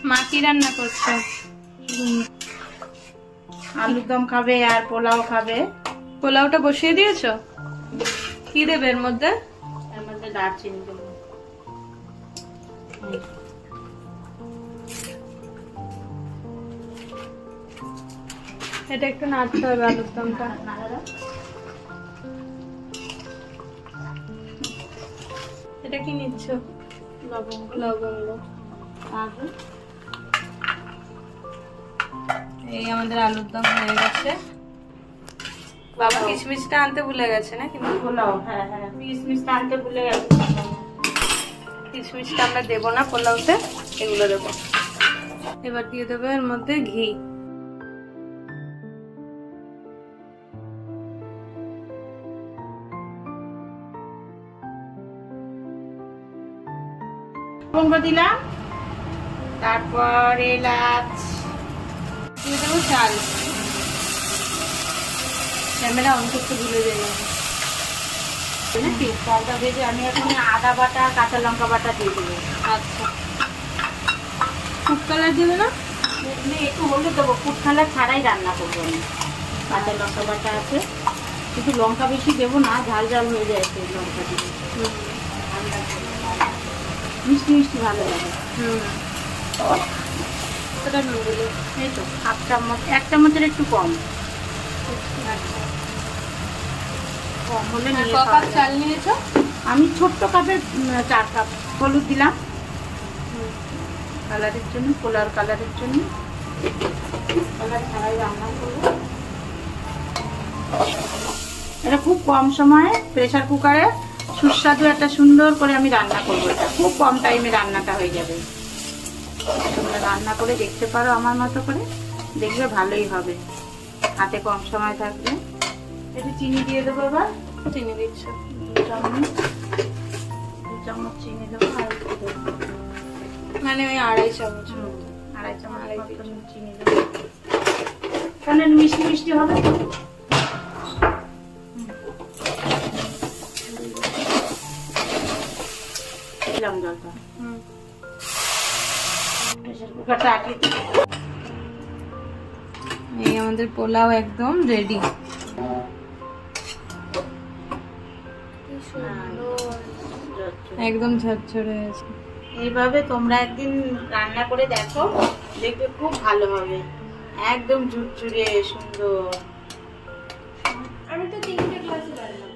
মা কি রান্না করছো? আলুর দম খাবে আর পোলাও খাবে। পোলাওটা বসিয়ে দিয়েছো? কি দেবে এর মধ্যে? এর মধ্যে দারচিনি দেবো। এটা একটু নাড়তে হবে আলুর দমটা। এটা কি নিচ্ছ? লবঙ্গ। লবঙ্গ। এই আমাদের আলুর দম হয়ে গেছে। বাবা কিশমিশটা আনতে ভুলে গেছে না? কিন্তু পোলাও, হ্যাঁ হ্যাঁ, কিশমিশটা আনতে ভুলে গেছে। কিশমিশটা আমরা দেবো না পোলাওতে, এগুলো দেবো। এবার দিয়ে দেবো এর মধ্যে ঘি। লবঙ্গ দিলাম, তারপর এলাচ দিয়ে দেবো চাল। ক্যামেরা অন করতে ভুলে যাই নাকি। চালটা ভেজে আমি এখন আদা বাটা কাঁচা লঙ্কা বাটা দিয়ে দেবো। আচ্ছা, ফুড কালার দেবে না? একটু হলুদ দেবো, ফুড কালার ছাড়াই রান্না করবো আমি। কাঁচা লঙ্কা বাটা আছে, কিন্তু লঙ্কা বেশি দেবো না, ঝাল ঝাল হয়ে যায় সেই লঙ্কা দিয়ে। মিষ্টি মিষ্টি ভালো লাগে। সেটা নুন দিলে এই তো হাফ চামচ, 1 চামচের একটু কম। কম হলে নিয়ে ক কাপ চাল নিয়েছো? আমি ছোট্ট কাপের 4 কাপ। হলুদ দিলাম কালারের জন্য, পোলার কালারের জন্য। কালার ছাড়াই রান্না করবো। এটা খুব কম সময়ে প্রেসার কুকারে সুস্বাদু একটা সুন্দর করে আমি রান্না করবো। এটা খুব কম টাইমে রান্নাটা হয়ে যাবে। তোমরা রান্না করে দেখতে পারো আমার মতো করে, দেখবে ভালোই হবে। হাতে কম সময় থাকবে। একটু চিনি দিয়ে দেবো এবার। চিনি দিচ্ছ? 2 চামচ চিনি দেবো। আর একটু দেবো, মানে ওই 2.5 চামচ। 2.5 চামচ চিনি দেবো, কারণ মিষ্টি মিষ্টি হবে। দিলাম জলটা। প্রেসার কুকারটা আটকে দিই। এই আমাদের পোলাও একদম রেডি। একদম ঝরঝরে হয়েছে। এইভাবে তোমরা একদিন রান্না করে দেখো, দেখবে খুব ভালো হবে। একদম ঝুরঝুরে সুন্দর। আমি তো 3টে গ্লাসে রান্না।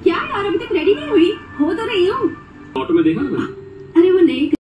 क्या यार, अभी तक रेडी नहीं हुई? हो तो रही हूँ। ऑटो में देखा ना। अरे वो नहीं